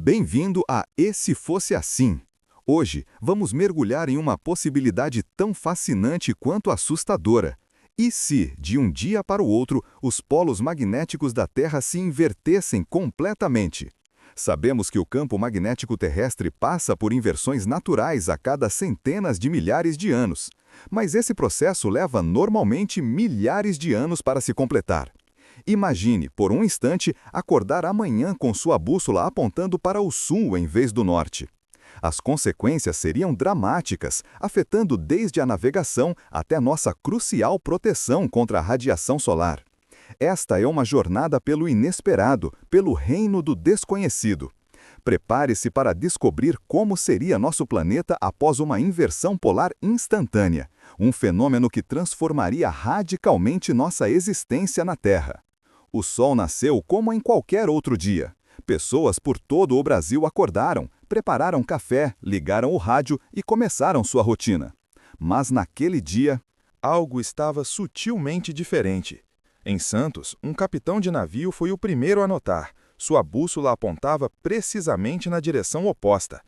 Bem-vindo a E Se Fosse Assim. Hoje, vamos mergulhar em uma possibilidade tão fascinante quanto assustadora. E se, de um dia para o outro, os polos magnéticos da Terra se invertessem completamente? Sabemos que o campo magnético terrestre passa por inversões naturais a cada centenas de milhares de anos. Mas esse processo leva normalmente milhares de anos para se completar. Imagine, por um instante, acordar amanhã com sua bússola apontando para o sul em vez do norte. As consequências seriam dramáticas, afetando desde a navegação até nossa crucial proteção contra a radiação solar. Esta é uma jornada pelo inesperado, pelo reino do desconhecido. Prepare-se para descobrir como seria nosso planeta após uma inversão polar instantânea, um fenômeno que transformaria radicalmente nossa existência na Terra. O Sol nasceu como em qualquer outro dia. Pessoas por todo o Brasil acordaram, prepararam café, ligaram o rádio e começaram sua rotina. Mas naquele dia, algo estava sutilmente diferente. Em Santos, um capitão de navio foi o primeiro a notar. Sua bússola apontava precisamente na direção oposta.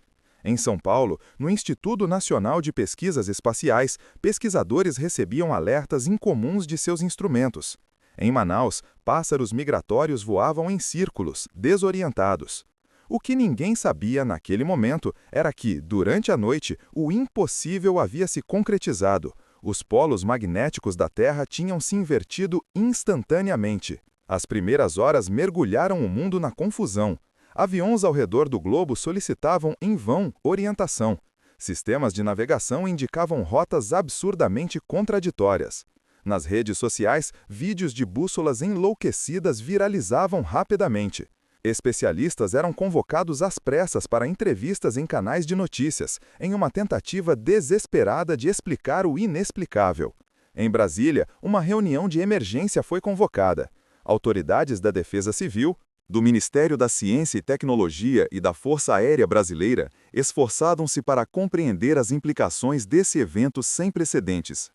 Em São Paulo, no Instituto Nacional de Pesquisas Espaciais, pesquisadores recebiam alertas incomuns de seus instrumentos. Em Manaus, pássaros migratórios voavam em círculos, desorientados. O que ninguém sabia naquele momento era que, durante a noite, o impossível havia se concretizado. Os polos magnéticos da Terra tinham se invertido instantaneamente. As primeiras horas mergulharam o mundo na confusão. Aviões ao redor do globo solicitavam em vão orientação. Sistemas de navegação indicavam rotas absurdamente contraditórias. Nas redes sociais, vídeos de bússolas enlouquecidas viralizavam rapidamente. Especialistas eram convocados às pressas para entrevistas em canais de notícias, em uma tentativa desesperada de explicar o inexplicável. Em Brasília, uma reunião de emergência foi convocada. Autoridades da Defesa Civil, do Ministério da Ciência e Tecnologia e da Força Aérea Brasileira esforçaram-se para compreender as implicações desse evento sem precedentes.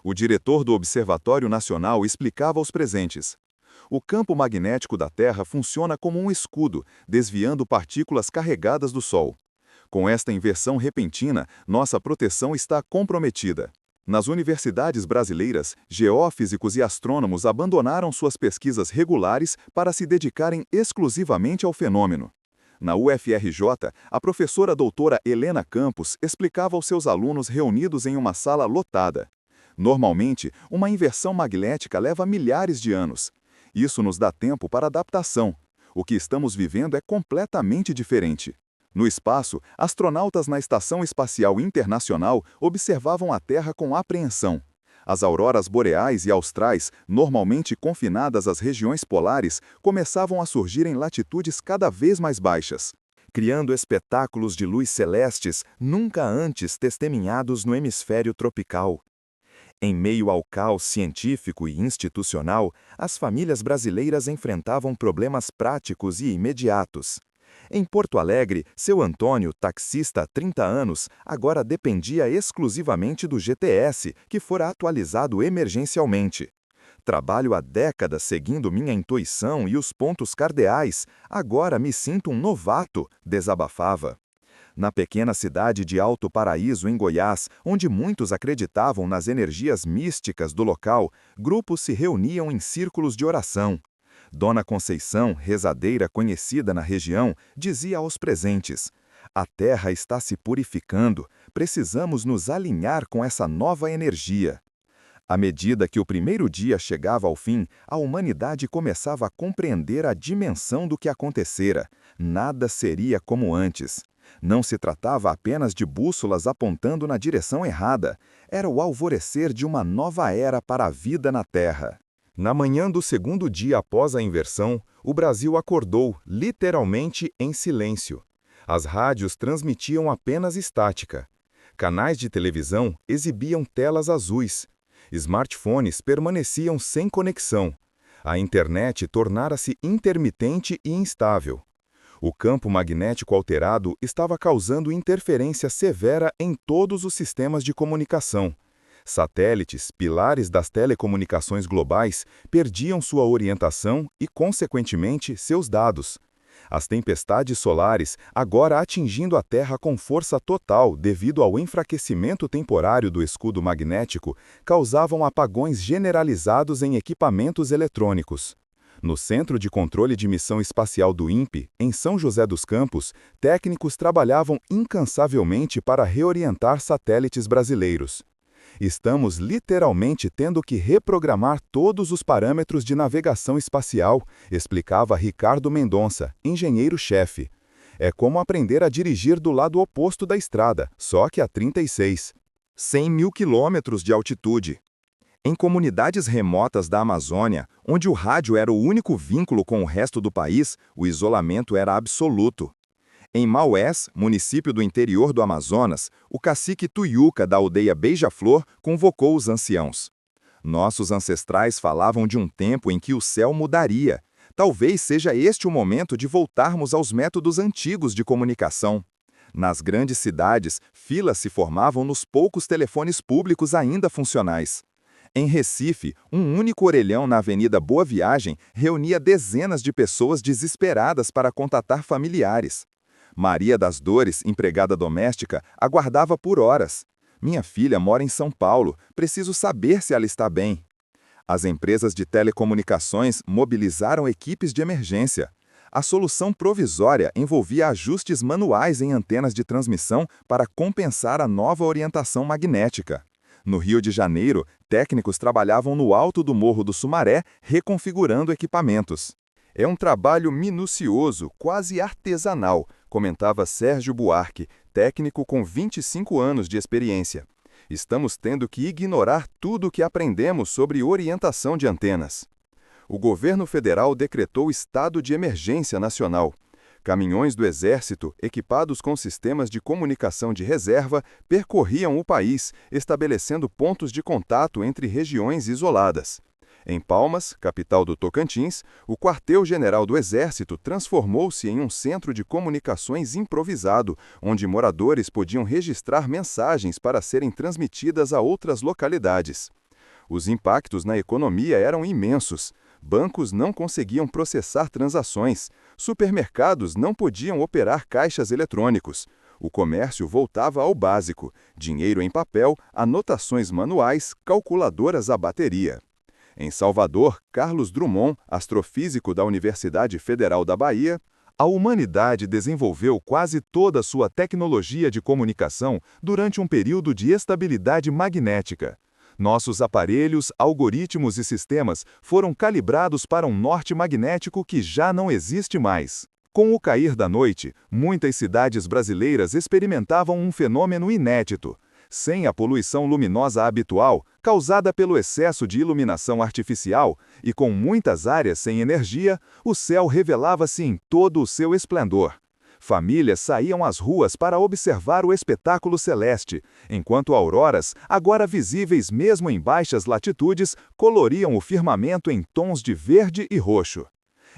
O diretor do Observatório Nacional explicava aos presentes: o campo magnético da Terra funciona como um escudo, desviando partículas carregadas do Sol. Com esta inversão repentina, nossa proteção está comprometida. Nas universidades brasileiras, geófísicos e astrônomos abandonaram suas pesquisas regulares para se dedicarem exclusivamente ao fenômeno. Na UFRJ, a professora doutora Helena Campos explicava aos seus alunos reunidos em uma sala lotada. Normalmente, uma inversão magnética leva milhares de anos. Isso nos dá tempo para adaptação. O que estamos vivendo é completamente diferente. No espaço, astronautas na Estação Espacial Internacional observavam a Terra com apreensão. As auroras boreais e austrais, normalmente confinadas às regiões polares, começavam a surgir em latitudes cada vez mais baixas, criando espetáculos de luz celestes nunca antes testemunhados no hemisfério tropical. Em meio ao caos científico e institucional, as famílias brasileiras enfrentavam problemas práticos e imediatos. Em Porto Alegre, seu Antônio, taxista há 30 anos, agora dependia exclusivamente do GTS, que fora atualizado emergencialmente. Trabalho há décadas seguindo minha intuição e os pontos cardeais, agora me sinto um novato, desabafava. Na pequena cidade de Alto Paraíso, em Goiás, onde muitos acreditavam nas energias místicas do local, grupos se reuniam em círculos de oração. Dona Conceição, rezadeira conhecida na região, dizia aos presentes: a Terra está se purificando, precisamos nos alinhar com essa nova energia. À medida que o primeiro dia chegava ao fim, a humanidade começava a compreender a dimensão do que acontecera. Nada seria como antes. Não se tratava apenas de bússolas apontando na direção errada. Era o alvorecer de uma nova era para a vida na Terra. Na manhã do segundo dia após a inversão, o Brasil acordou, literalmente em silêncio. As rádios transmitiam apenas estática. Canais de televisão exibiam telas azuis. Smartphones permaneciam sem conexão. A internet tornara-se intermitente e instável. O campo magnético alterado estava causando interferência severa em todos os sistemas de comunicação. Satélites, pilares das telecomunicações globais, perdiam sua orientação e, consequentemente, seus dados. As tempestades solares, agora atingindo a Terra com força total devido ao enfraquecimento temporário do escudo magnético, causavam apagões generalizados em equipamentos eletrônicos. No Centro de Controle de Missão Espacial do INPE, em São José dos Campos, técnicos trabalhavam incansavelmente para reorientar satélites brasileiros. Estamos literalmente tendo que reprogramar todos os parâmetros de navegação espacial, explicava Ricardo Mendonça, engenheiro-chefe. É como aprender a dirigir do lado oposto da estrada, só que a 36. 100 mil quilômetros de altitude. Em comunidades remotas da Amazônia, onde o rádio era o único vínculo com o resto do país, o isolamento era absoluto. Em Maués, município do interior do Amazonas, o cacique Tuiuca da aldeia Beija-Flor convocou os anciãos. Nossos ancestrais falavam de um tempo em que o céu mudaria. Talvez seja este o momento de voltarmos aos métodos antigos de comunicação. Nas grandes cidades, filas se formavam nos poucos telefones públicos ainda funcionais. Em Recife, um único orelhão na Avenida Boa Viagem reunia dezenas de pessoas desesperadas para contatar familiares. Maria das Dores, empregada doméstica, aguardava por horas. Minha filha mora em São Paulo, preciso saber se ela está bem. As empresas de telecomunicações mobilizaram equipes de emergência. A solução provisória envolvia ajustes manuais em antenas de transmissão para compensar a nova orientação magnética. No Rio de Janeiro, técnicos trabalhavam no alto do Morro do Sumaré, reconfigurando equipamentos. É um trabalho minucioso, quase artesanal, comentava Sérgio Buarque, técnico com 25 anos de experiência. Estamos tendo que ignorar tudo o que aprendemos sobre orientação de antenas. O governo federal decretou estado de emergência nacional. Caminhões do Exército, equipados com sistemas de comunicação de reserva, percorriam o país, estabelecendo pontos de contato entre regiões isoladas. Em Palmas, capital do Tocantins, o quartel-general do Exército transformou-se em um centro de comunicações improvisado, onde moradores podiam registrar mensagens para serem transmitidas a outras localidades. Os impactos na economia eram imensos. Bancos não conseguiam processar transações, supermercados não podiam operar caixas eletrônicos. O comércio voltava ao básico: dinheiro em papel, anotações manuais, calculadoras à bateria. Em Salvador, Carlos Drummond, astrofísico da Universidade Federal da Bahia, a humanidade desenvolveu quase toda a sua tecnologia de comunicação durante um período de estabilidade magnética. Nossos aparelhos, algoritmos e sistemas foram calibrados para um norte magnético que já não existe mais. Com o cair da noite, muitas cidades brasileiras experimentavam um fenômeno inédito. Sem a poluição luminosa habitual, causada pelo excesso de iluminação artificial, e com muitas áreas sem energia, o céu revelava-se em todo o seu esplendor. Famílias saíam às ruas para observar o espetáculo celeste, enquanto auroras, agora visíveis mesmo em baixas latitudes, coloriam o firmamento em tons de verde e roxo.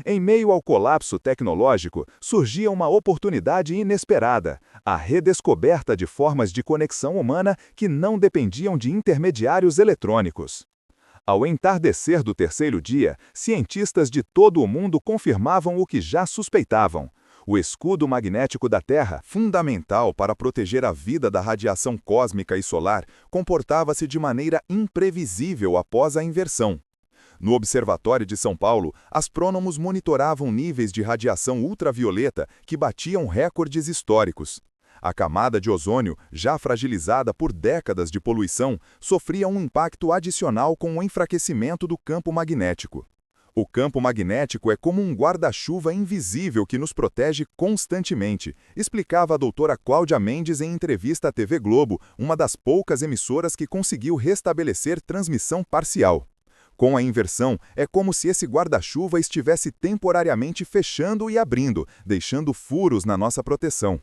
Em meio ao colapso tecnológico, surgia uma oportunidade inesperada: a redescoberta de formas de conexão humana que não dependiam de intermediários eletrônicos. Ao entardecer do terceiro dia, cientistas de todo o mundo confirmavam o que já suspeitavam. O escudo magnético da Terra, fundamental para proteger a vida da radiação cósmica e solar, comportava-se de maneira imprevisível após a inversão. No Observatório de São Paulo, astrônomos monitoravam níveis de radiação ultravioleta que batiam recordes históricos. A camada de ozônio, já fragilizada por décadas de poluição, sofria um impacto adicional com o enfraquecimento do campo magnético. O campo magnético é como um guarda-chuva invisível que nos protege constantemente, explicava a doutora Cláudia Mendes em entrevista à TV Globo, uma das poucas emissoras que conseguiu restabelecer transmissão parcial. Com a inversão, é como se esse guarda-chuva estivesse temporariamente fechando e abrindo, deixando furos na nossa proteção.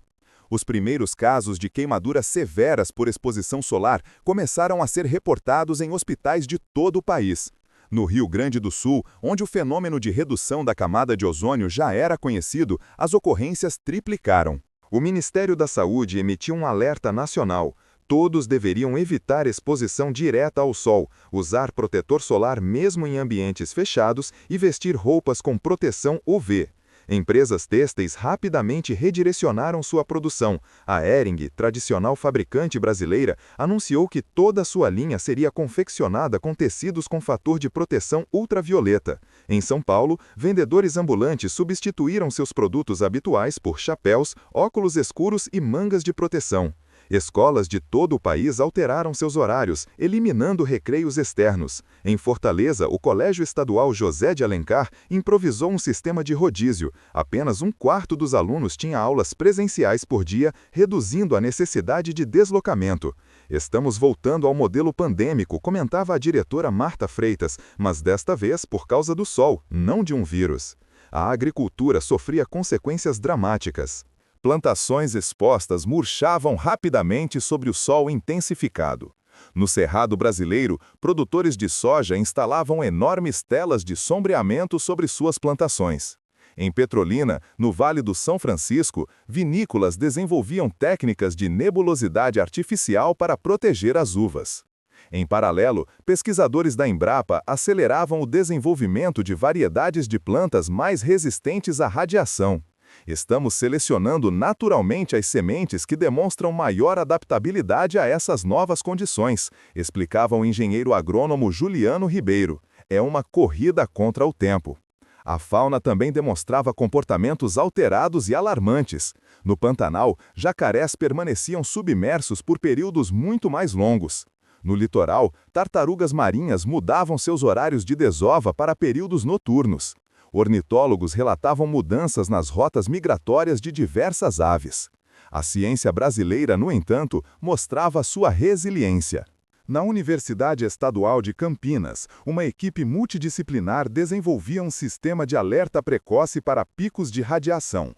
Os primeiros casos de queimaduras severas por exposição solar começaram a ser reportados em hospitais de todo o país. No Rio Grande do Sul, onde o fenômeno de redução da camada de ozônio já era conhecido, as ocorrências triplicaram. O Ministério da Saúde emitiu um alerta nacional. Todos deveriam evitar exposição direta ao sol, usar protetor solar mesmo em ambientes fechados e vestir roupas com proteção UV. Empresas têxteis rapidamente redirecionaram sua produção. A Hering, tradicional fabricante brasileira, anunciou que toda sua linha seria confeccionada com tecidos com fator de proteção ultravioleta. Em São Paulo, vendedores ambulantes substituíram seus produtos habituais por chapéus, óculos escuros e mangas de proteção. Escolas de todo o país alteraram seus horários, eliminando recreios externos. Em Fortaleza, o Colégio Estadual José de Alencar improvisou um sistema de rodízio. Apenas um quarto dos alunos tinha aulas presenciais por dia, reduzindo a necessidade de deslocamento. Estamos voltando ao modelo pandêmico, comentava a diretora Marta Freitas, mas desta vez por causa do sol, não de um vírus. A agricultura sofria consequências dramáticas. Plantações expostas murchavam rapidamente sobre o sol intensificado. No Cerrado brasileiro, produtores de soja instalavam enormes telas de sombreamento sobre suas plantações. Em Petrolina, no Vale do São Francisco, vinícolas desenvolviam técnicas de nebulosidade artificial para proteger as uvas. Em paralelo, pesquisadores da Embrapa aceleravam o desenvolvimento de variedades de plantas mais resistentes à radiação. Estamos selecionando naturalmente as sementes que demonstram maior adaptabilidade a essas novas condições, explicava o engenheiro agrônomo Juliano Ribeiro. É uma corrida contra o tempo. A fauna também demonstrava comportamentos alterados e alarmantes. No Pantanal, jacarés permaneciam submersos por períodos muito mais longos. No litoral, tartarugas marinhas mudavam seus horários de desova para períodos noturnos. Ornitólogos relatavam mudanças nas rotas migratórias de diversas aves. A ciência brasileira, no entanto, mostrava sua resiliência. Na Universidade Estadual de Campinas, uma equipe multidisciplinar desenvolvia um sistema de alerta precoce para picos de radiação.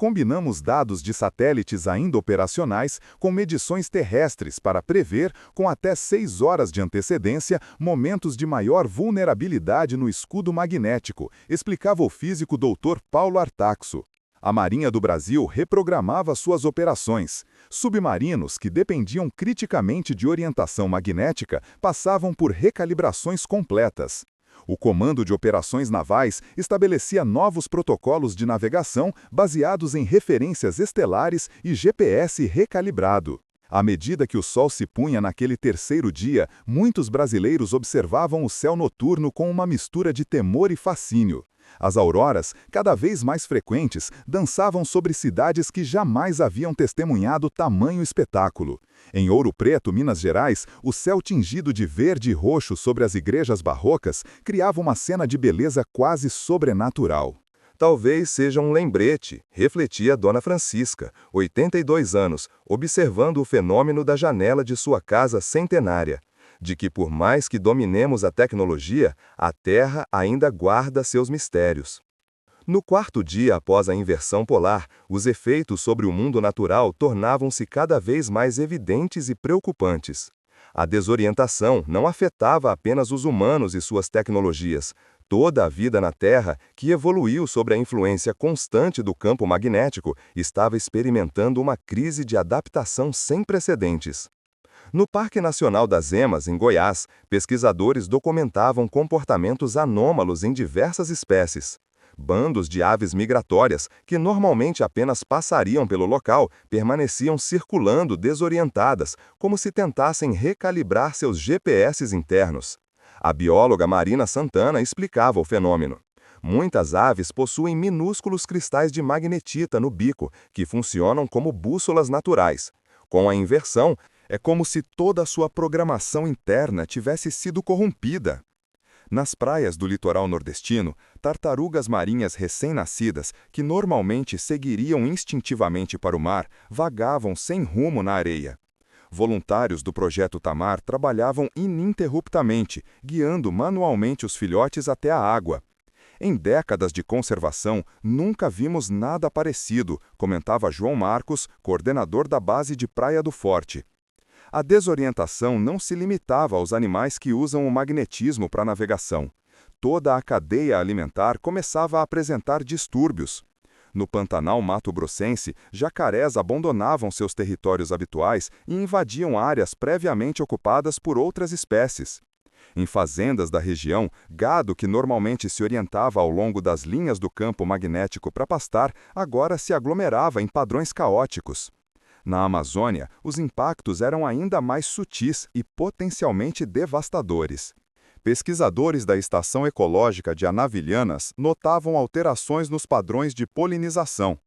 Combinamos dados de satélites ainda operacionais com medições terrestres para prever, com até 6 horas de antecedência, momentos de maior vulnerabilidade no escudo magnético, explicava o físico Dr. Paulo Artaxo. A Marinha do Brasil reprogramava suas operações. Submarinos que dependiam criticamente de orientação magnética passavam por recalibrações completas. O Comando de Operações Navais estabelecia novos protocolos de navegação baseados em referências estelares e GPS recalibrado. À medida que o sol se punha naquele terceiro dia, muitos brasileiros observavam o céu noturno com uma mistura de temor e fascínio. As auroras, cada vez mais frequentes, dançavam sobre cidades que jamais haviam testemunhado tamanho espetáculo. Em Ouro Preto, Minas Gerais, o céu tingido de verde e roxo sobre as igrejas barrocas criava uma cena de beleza quase sobrenatural. Talvez seja um lembrete, refletia Dona Francisca, 82 anos, observando o fenômeno da janela de sua casa centenária, de que por mais que dominemos a tecnologia, a Terra ainda guarda seus mistérios. No quarto dia após a inversão polar, os efeitos sobre o mundo natural tornavam-se cada vez mais evidentes e preocupantes. A desorientação não afetava apenas os humanos e suas tecnologias. Toda a vida na Terra, que evoluiu sob a influência constante do campo magnético, estava experimentando uma crise de adaptação sem precedentes. No Parque Nacional das Emas, em Goiás, pesquisadores documentavam comportamentos anômalos em diversas espécies. Bandos de aves migratórias, que normalmente apenas passariam pelo local, permaneciam circulando desorientadas, como se tentassem recalibrar seus GPS internos. A bióloga Marina Santana explicava o fenômeno. Muitas aves possuem minúsculos cristais de magnetita no bico, que funcionam como bússolas naturais. Com a inversão, é como se toda a sua programação interna tivesse sido corrompida. Nas praias do litoral nordestino, tartarugas marinhas recém-nascidas, que normalmente seguiriam instintivamente para o mar, vagavam sem rumo na areia. Voluntários do Projeto Tamar trabalhavam ininterruptamente, guiando manualmente os filhotes até a água. Em décadas de conservação, nunca vimos nada parecido, comentava João Marcos, coordenador da base de Praia do Forte. A desorientação não se limitava aos animais que usam o magnetismo para navegação. Toda a cadeia alimentar começava a apresentar distúrbios. No Pantanal mato-grossense, jacarés abandonavam seus territórios habituais e invadiam áreas previamente ocupadas por outras espécies. Em fazendas da região, gado que normalmente se orientava ao longo das linhas do campo magnético para pastar, agora se aglomerava em padrões caóticos. Na Amazônia, os impactos eram ainda mais sutis e potencialmente devastadores. Pesquisadores da Estação Ecológica de Anavilhanas notavam alterações nos padrões de polinização.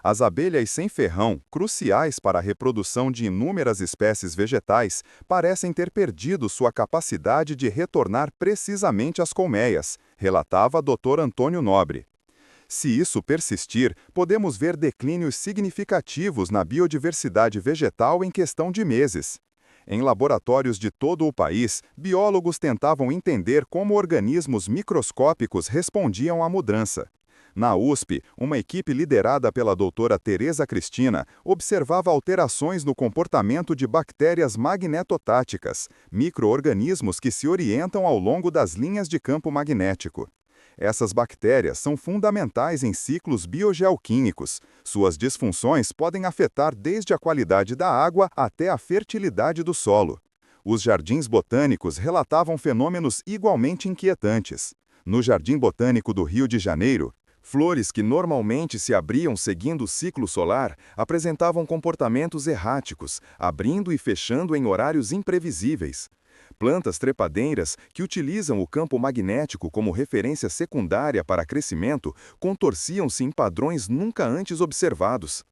As abelhas sem ferrão, cruciais para a reprodução de inúmeras espécies vegetais, parecem ter perdido sua capacidade de retornar precisamente às colmeias, relatava Dr. Antônio Nobre. Se isso persistir, podemos ver declínios significativos na biodiversidade vegetal em questão de meses. Em laboratórios de todo o país, biólogos tentavam entender como organismos microscópicos respondiam à mudança. Na USP, uma equipe liderada pela doutora Tereza Cristina observava alterações no comportamento de bactérias magnetotáticas, micro-organismos que se orientam ao longo das linhas de campo magnético. Essas bactérias são fundamentais em ciclos biogeoquímicos. Suas disfunções podem afetar desde a qualidade da água até a fertilidade do solo. Os jardins botânicos relatavam fenômenos igualmente inquietantes. No Jardim Botânico do Rio de Janeiro, flores que normalmente se abriam seguindo o ciclo solar apresentavam comportamentos erráticos, abrindo e fechando em horários imprevisíveis. Plantas trepadeiras, que utilizam o campo magnético como referência secundária para crescimento, contorciam-se em padrões nunca antes observados.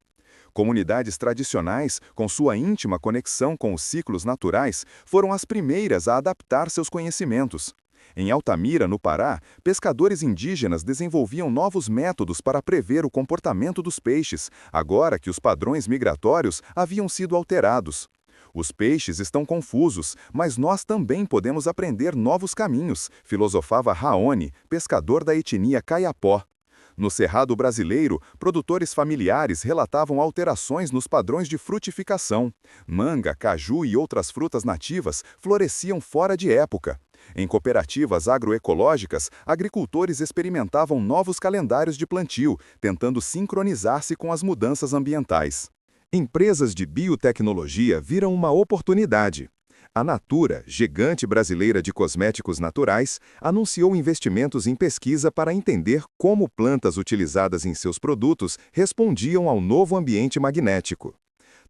Comunidades tradicionais, com sua íntima conexão com os ciclos naturais, foram as primeiras a adaptar seus conhecimentos. Em Altamira, no Pará, pescadores indígenas desenvolviam novos métodos para prever o comportamento dos peixes, agora que os padrões migratórios haviam sido alterados. Os peixes estão confusos, mas nós também podemos aprender novos caminhos, filosofava Raoni, pescador da etnia Caiapó. No Cerrado brasileiro, produtores familiares relatavam alterações nos padrões de frutificação. Manga, caju e outras frutas nativas floresciam fora de época. Em cooperativas agroecológicas, agricultores experimentavam novos calendários de plantio, tentando sincronizar-se com as mudanças ambientais. Empresas de biotecnologia viram uma oportunidade. A Natura, gigante brasileira de cosméticos naturais, anunciou investimentos em pesquisa para entender como plantas utilizadas em seus produtos respondiam ao novo ambiente magnético.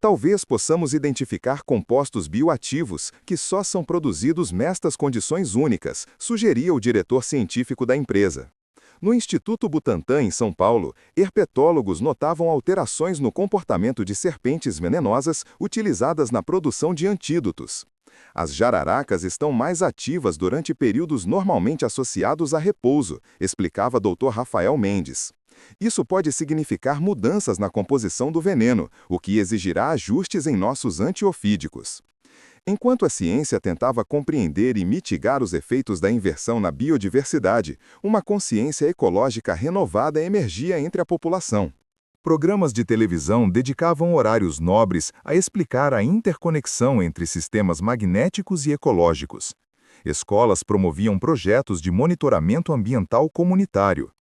Talvez possamos identificar compostos bioativos que só são produzidos nestas condições únicas, sugeria o diretor científico da empresa. No Instituto Butantan, em São Paulo, herpetólogos notavam alterações no comportamento de serpentes venenosas utilizadas na produção de antídotos. As jararacas estão mais ativas durante períodos normalmente associados a repouso, explicava Dr. Rafael Mendes. Isso pode significar mudanças na composição do veneno, o que exigirá ajustes em nossos antiofídicos. Enquanto a ciência tentava compreender e mitigar os efeitos da inversão na biodiversidade, uma consciência ecológica renovada emergia entre a população. Programas de televisão dedicavam horários nobres a explicar a interconexão entre sistemas magnéticos e ecológicos. Escolas promoviam projetos de monitoramento ambiental comunitário.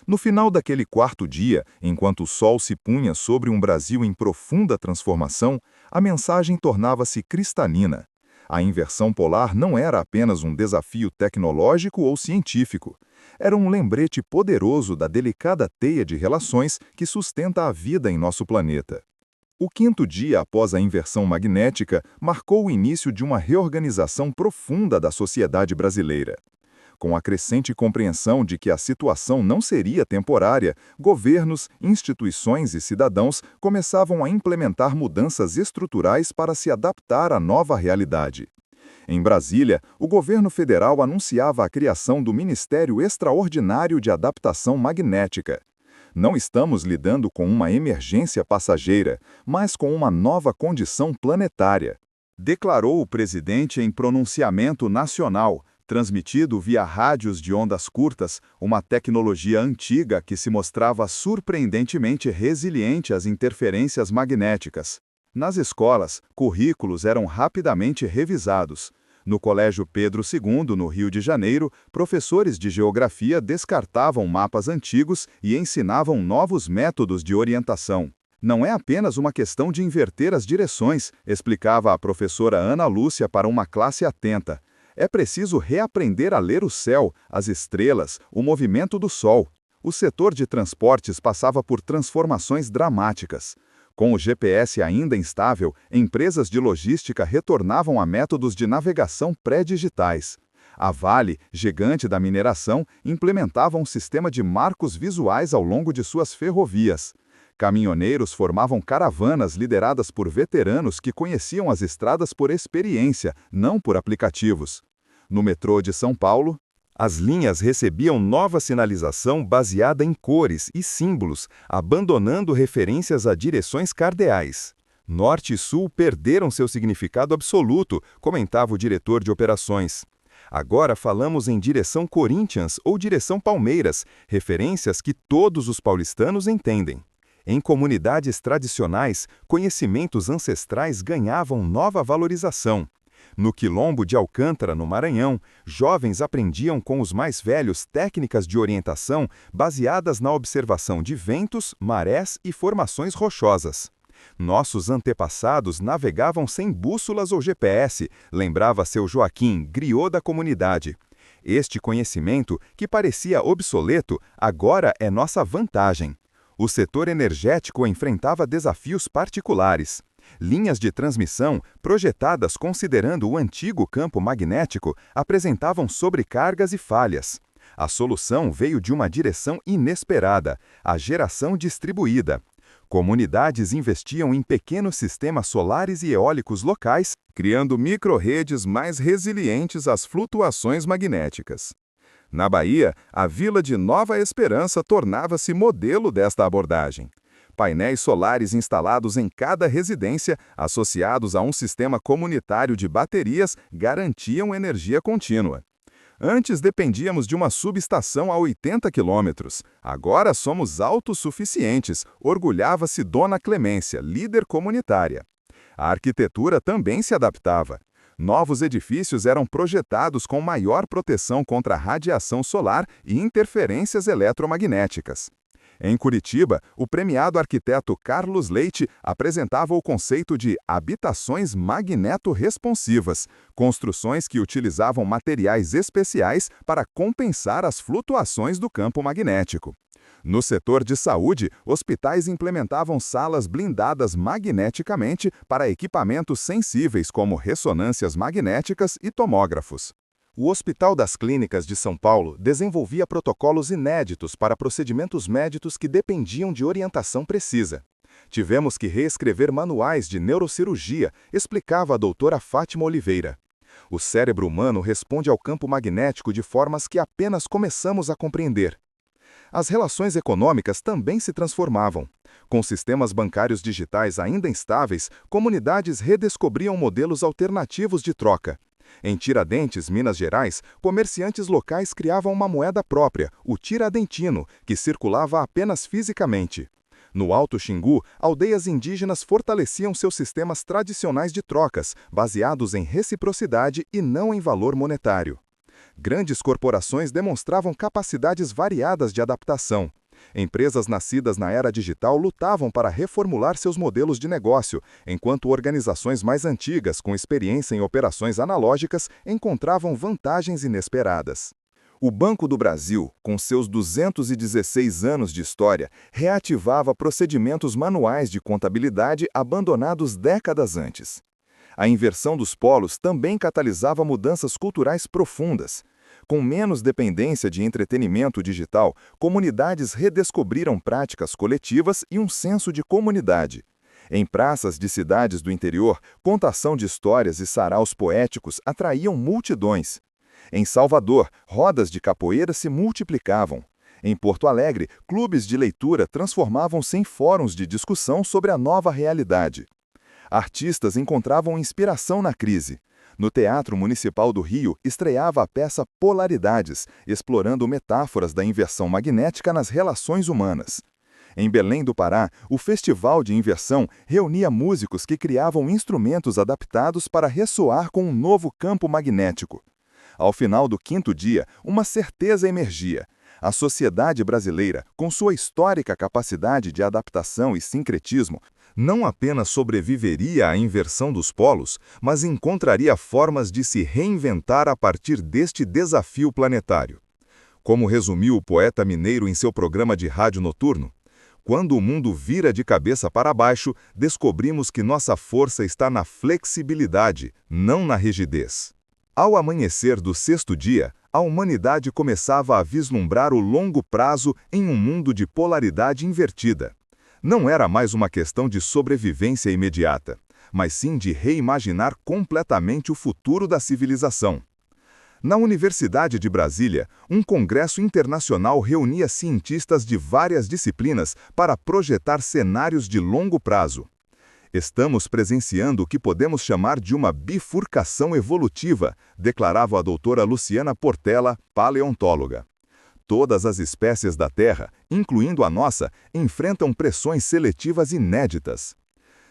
No final daquele quarto dia, enquanto o sol se punha sobre um Brasil em profunda transformação, a mensagem tornava-se cristalina. A inversão polar não era apenas um desafio tecnológico ou científico. Era um lembrete poderoso da delicada teia de relações que sustenta a vida em nosso planeta. O quinto dia após a inversão magnética marcou o início de uma reorganização profunda da sociedade brasileira. Com a crescente compreensão de que a situação não seria temporária, governos, instituições e cidadãos começavam a implementar mudanças estruturais para se adaptar à nova realidade. Em Brasília, o governo federal anunciava a criação do Ministério Extraordinário de Adaptação Magnética. Não estamos lidando com uma emergência passageira, mas com uma nova condição planetária, declarou o presidente em pronunciamento nacional, transmitido via rádios de ondas curtas, uma tecnologia antiga que se mostrava surpreendentemente resiliente às interferências magnéticas. Nas escolas, currículos eram rapidamente revisados. No Colégio Pedro II, no Rio de Janeiro, professores de geografia descartavam mapas antigos e ensinavam novos métodos de orientação. Não é apenas uma questão de inverter as direções, explicava a professora Ana Lúcia para uma classe atenta. É preciso reaprender a ler o céu, as estrelas, o movimento do Sol. O setor de transportes passava por transformações dramáticas. Com o GPS ainda instável, empresas de logística retornavam a métodos de navegação pré-digitais. A Vale, gigante da mineração, implementava um sistema de marcos visuais ao longo de suas ferrovias. Caminhoneiros formavam caravanas lideradas por veteranos que conheciam as estradas por experiência, não por aplicativos. No metrô de São Paulo, as linhas recebiam nova sinalização baseada em cores e símbolos, abandonando referências a direções cardeais. Norte e Sul perderam seu significado absoluto, comentava o diretor de operações. Agora falamos em direção Corinthians ou direção Palmeiras, referências que todos os paulistanos entendem. Em comunidades tradicionais, conhecimentos ancestrais ganhavam nova valorização. No Quilombo de Alcântara, no Maranhão, jovens aprendiam com os mais velhos técnicas de orientação baseadas na observação de ventos, marés e formações rochosas. Nossos antepassados navegavam sem bússolas ou GPS, lembrava seu Joaquim, griot da comunidade. Este conhecimento, que parecia obsoleto, agora é nossa vantagem. O setor energético enfrentava desafios particulares. Linhas de transmissão, projetadas considerando o antigo campo magnético, apresentavam sobrecargas e falhas. A solução veio de uma direção inesperada, a geração distribuída. Comunidades investiam em pequenos sistemas solares e eólicos locais, criando micro-redes mais resilientes às flutuações magnéticas. Na Bahia, a vila de Nova Esperança tornava-se modelo desta abordagem. Painéis solares instalados em cada residência, associados a um sistema comunitário de baterias, garantiam energia contínua. Antes dependíamos de uma subestação a 80 quilômetros. Agora somos autossuficientes, orgulhava-se Dona Clemência, líder comunitária. A arquitetura também se adaptava. Novos edifícios eram projetados com maior proteção contra a radiação solar e interferências eletromagnéticas. Em Curitiba, o premiado arquiteto Carlos Leite apresentava o conceito de habitações magneto-responsivas, construções que utilizavam materiais especiais para compensar as flutuações do campo magnético. No setor de saúde, hospitais implementavam salas blindadas magneticamente para equipamentos sensíveis como ressonâncias magnéticas e tomógrafos. O Hospital das Clínicas de São Paulo desenvolvia protocolos inéditos para procedimentos médicos que dependiam de orientação precisa. Tivemos que reescrever manuais de neurocirurgia, explicava a doutora Fátima Oliveira. O cérebro humano responde ao campo magnético de formas que apenas começamos a compreender. As relações econômicas também se transformavam. Com sistemas bancários digitais ainda instáveis, comunidades redescobriam modelos alternativos de troca. Em Tiradentes, Minas Gerais, comerciantes locais criavam uma moeda própria, o tiradentino, que circulava apenas fisicamente. No Alto Xingu, aldeias indígenas fortaleciam seus sistemas tradicionais de trocas, baseados em reciprocidade e não em valor monetário. Grandes corporações demonstravam capacidades variadas de adaptação. Empresas nascidas na era digital lutavam para reformular seus modelos de negócio, enquanto organizações mais antigas, com experiência em operações analógicas, encontravam vantagens inesperadas. O Banco do Brasil, com seus 216 anos de história, reativava procedimentos manuais de contabilidade abandonados décadas antes. A inversão dos polos também catalisava mudanças culturais profundas. Com menos dependência de entretenimento digital, comunidades redescobriram práticas coletivas e um senso de comunidade. Em praças de cidades do interior, contação de histórias e saraus poéticos atraíam multidões. Em Salvador, rodas de capoeira se multiplicavam. Em Porto Alegre, clubes de leitura transformavam-se em fóruns de discussão sobre a nova realidade. Artistas encontravam inspiração na crise. No Teatro Municipal do Rio, estreava a peça Polaridades, explorando metáforas da inversão magnética nas relações humanas. Em Belém do Pará, o Festival de Inversão reunia músicos que criavam instrumentos adaptados para ressoar com um novo campo magnético. Ao final do quinto dia, uma certeza emergia. A sociedade brasileira, com sua histórica capacidade de adaptação e sincretismo, não apenas sobreviveria à inversão dos polos, mas encontraria formas de se reinventar a partir deste desafio planetário. Como resumiu o poeta mineiro em seu programa de rádio noturno, quando o mundo vira de cabeça para baixo, descobrimos que nossa força está na flexibilidade, não na rigidez. Ao amanhecer do sexto dia, a humanidade começava a vislumbrar o longo prazo em um mundo de polaridade invertida. Não era mais uma questão de sobrevivência imediata, mas sim de reimaginar completamente o futuro da civilização. Na Universidade de Brasília, um congresso internacional reunia cientistas de várias disciplinas para projetar cenários de longo prazo. Estamos presenciando o que podemos chamar de uma bifurcação evolutiva, declarava a doutora Luciana Portela, paleontóloga. Todas as espécies da Terra, incluindo a nossa, enfrentam pressões seletivas inéditas.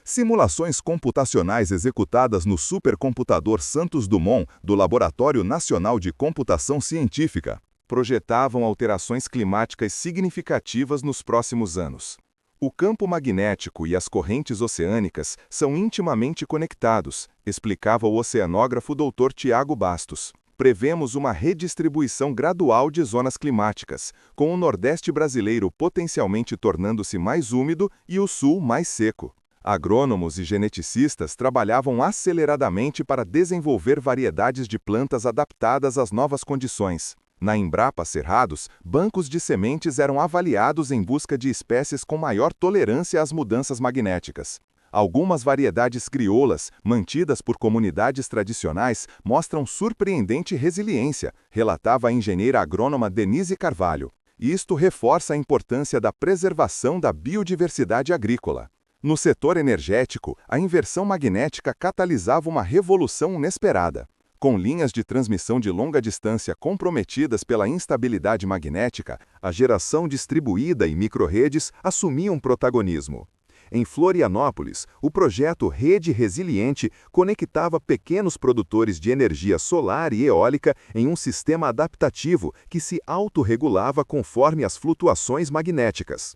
Simulações computacionais executadas no supercomputador Santos Dumont, do Laboratório Nacional de Computação Científica, projetavam alterações climáticas significativas nos próximos anos. O campo magnético e as correntes oceânicas são intimamente conectados, explicava o oceanógrafo Dr. Tiago Bastos. Prevemos uma redistribuição gradual de zonas climáticas, com o Nordeste brasileiro potencialmente tornando-se mais úmido e o Sul mais seco. Agrônomos e geneticistas trabalhavam aceleradamente para desenvolver variedades de plantas adaptadas às novas condições. Na Embrapa Cerrados, bancos de sementes eram avaliados em busca de espécies com maior tolerância às mudanças magnéticas. Algumas variedades crioulas, mantidas por comunidades tradicionais, mostram surpreendente resiliência, relatava a engenheira agrônoma Denise Carvalho. Isto reforça a importância da preservação da biodiversidade agrícola. No setor energético, a inversão magnética catalisava uma revolução inesperada. Com linhas de transmissão de longa distância comprometidas pela instabilidade magnética, a geração distribuída e microrredes assumiam protagonismo. Em Florianópolis, o projeto Rede Resiliente conectava pequenos produtores de energia solar e eólica em um sistema adaptativo que se autorregulava conforme as flutuações magnéticas.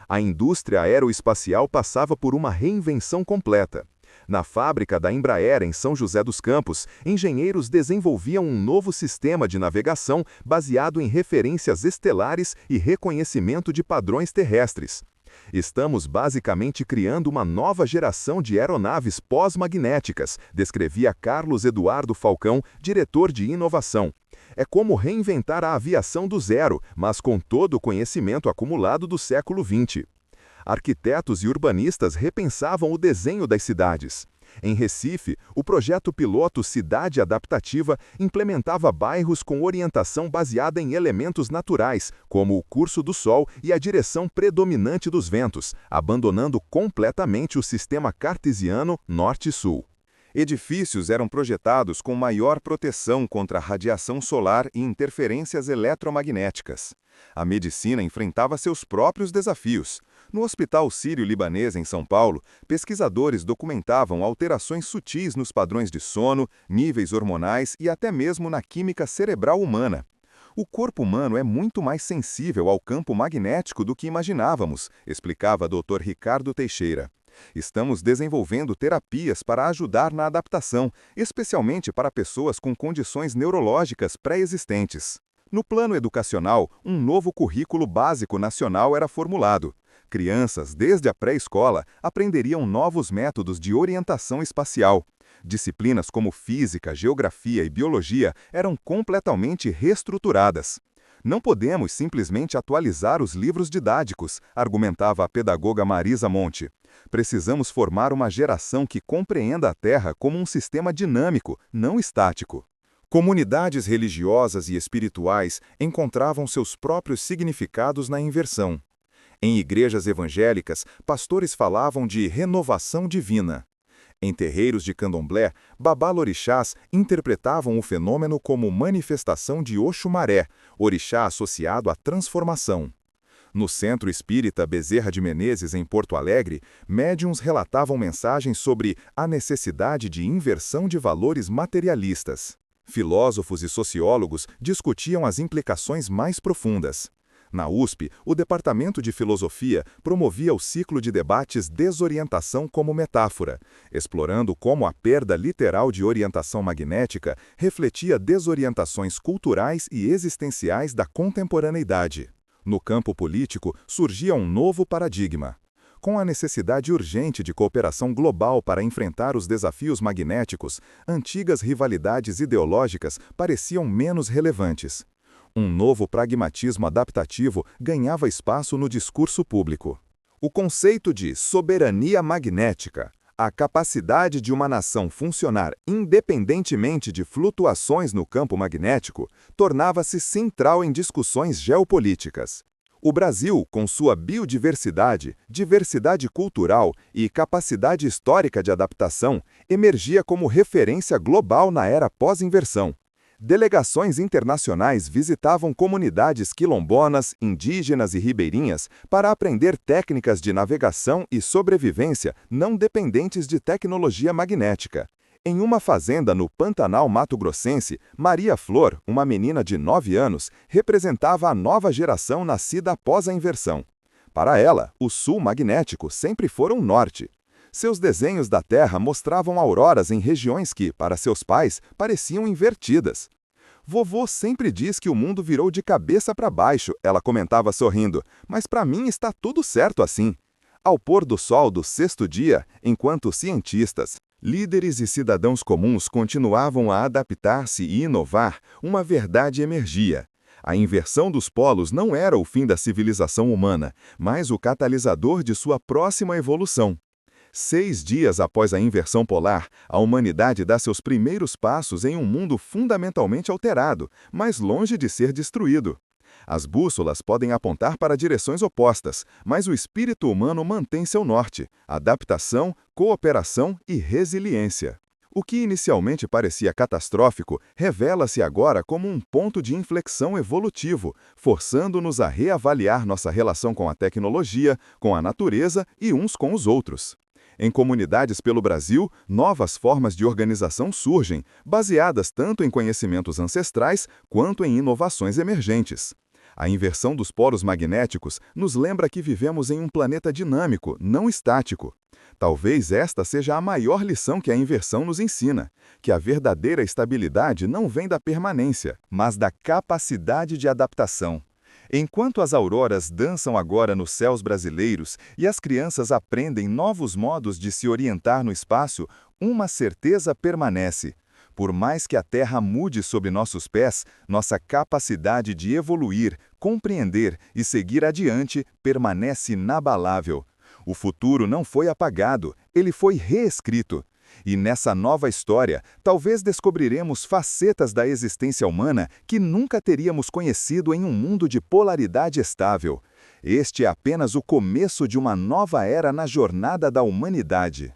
A indústria aeroespacial passava por uma reinvenção completa. Na fábrica da Embraer, em São José dos Campos, engenheiros desenvolviam um novo sistema de navegação baseado em referências estelares e reconhecimento de padrões terrestres. Estamos basicamente criando uma nova geração de aeronaves pós-magnéticas, descrevia Carlos Eduardo Falcão, diretor de inovação. É como reinventar a aviação do zero, mas com todo o conhecimento acumulado do século XX. Arquitetos e urbanistas repensavam o desenho das cidades. Em Recife, o projeto piloto Cidade Adaptativa implementava bairros com orientação baseada em elementos naturais, como o curso do sol e a direção predominante dos ventos, abandonando completamente o sistema cartesiano norte-sul. Edifícios eram projetados com maior proteção contra a radiação solar e interferências eletromagnéticas. A medicina enfrentava seus próprios desafios. No Hospital Sírio-Libanês, em São Paulo, pesquisadores documentavam alterações sutis nos padrões de sono, níveis hormonais e até mesmo na química cerebral humana. O corpo humano é muito mais sensível ao campo magnético do que imaginávamos, explicava Dr. Ricardo Teixeira. Estamos desenvolvendo terapias para ajudar na adaptação, especialmente para pessoas com condições neurológicas pré-existentes. No plano educacional, um novo currículo básico nacional era formulado. Crianças, desde a pré-escola, aprenderiam novos métodos de orientação espacial. Disciplinas como física, geografia e biologia eram completamente reestruturadas. Não podemos simplesmente atualizar os livros didáticos, argumentava a pedagoga Marisa Monte. Precisamos formar uma geração que compreenda a Terra como um sistema dinâmico, não estático. Comunidades religiosas e espirituais encontravam seus próprios significados na inversão. Em igrejas evangélicas, pastores falavam de renovação divina. Em terreiros de candomblé, babalorixás interpretavam o fenômeno como manifestação de Oxumaré, orixá associado à transformação. No Centro Espírita Bezerra de Menezes, em Porto Alegre, médiuns relatavam mensagens sobre a necessidade de inversão de valores materialistas. Filósofos e sociólogos discutiam as implicações mais profundas. Na USP, o Departamento de Filosofia promovia o ciclo de debates Desorientação como Metáfora, explorando como a perda literal de orientação magnética refletia desorientações culturais e existenciais da contemporaneidade. No campo político, surgia um novo paradigma. Com a necessidade urgente de cooperação global para enfrentar os desafios magnéticos, antigas rivalidades ideológicas pareciam menos relevantes. Um novo pragmatismo adaptativo ganhava espaço no discurso público. O conceito de soberania magnética, a capacidade de uma nação funcionar independentemente de flutuações no campo magnético, tornava-se central em discussões geopolíticas. O Brasil, com sua biodiversidade, diversidade cultural e capacidade histórica de adaptação, emergia como referência global na era pós-inversão. Delegações internacionais visitavam comunidades quilombonas, indígenas e ribeirinhas para aprender técnicas de navegação e sobrevivência não dependentes de tecnologia magnética. Em uma fazenda no Pantanal mato-grossense, Maria Flor, uma menina de 9 anos, representava a nova geração nascida após a inversão. Para ela, o sul magnético sempre fora um norte. Seus desenhos da Terra mostravam auroras em regiões que, para seus pais, pareciam invertidas. Vovô sempre diz que o mundo virou de cabeça para baixo, ela comentava sorrindo, mas para mim está tudo certo assim. Ao pôr do sol do 6º dia, enquanto cientistas, líderes e cidadãos comuns continuavam a adaptar-se e inovar, uma verdade emergia. A inversão dos polos não era o fim da civilização humana, mas o catalisador de sua próxima evolução. 6 dias após a inversão polar, a humanidade dá seus primeiros passos em um mundo fundamentalmente alterado, mas longe de ser destruído. As bússolas podem apontar para direções opostas, mas o espírito humano mantém seu norte: adaptação, cooperação e resiliência. O que inicialmente parecia catastrófico revela-se agora como um ponto de inflexão evolutivo, forçando-nos a reavaliar nossa relação com a tecnologia, com a natureza e uns com os outros. Em comunidades pelo Brasil, novas formas de organização surgem, baseadas tanto em conhecimentos ancestrais quanto em inovações emergentes. A inversão dos polos magnéticos nos lembra que vivemos em um planeta dinâmico, não estático. Talvez esta seja a maior lição que a inversão nos ensina, que a verdadeira estabilidade não vem da permanência, mas da capacidade de adaptação. Enquanto as auroras dançam agora nos céus brasileiros e as crianças aprendem novos modos de se orientar no espaço, uma certeza permanece. Por mais que a Terra mude sob nossos pés, nossa capacidade de evoluir, compreender e seguir adiante permanece inabalável. O futuro não foi apagado, ele foi reescrito. E nessa nova história, talvez descobriremos facetas da existência humana que nunca teríamos conhecido em um mundo de polaridade estável. Este é apenas o começo de uma nova era na jornada da humanidade.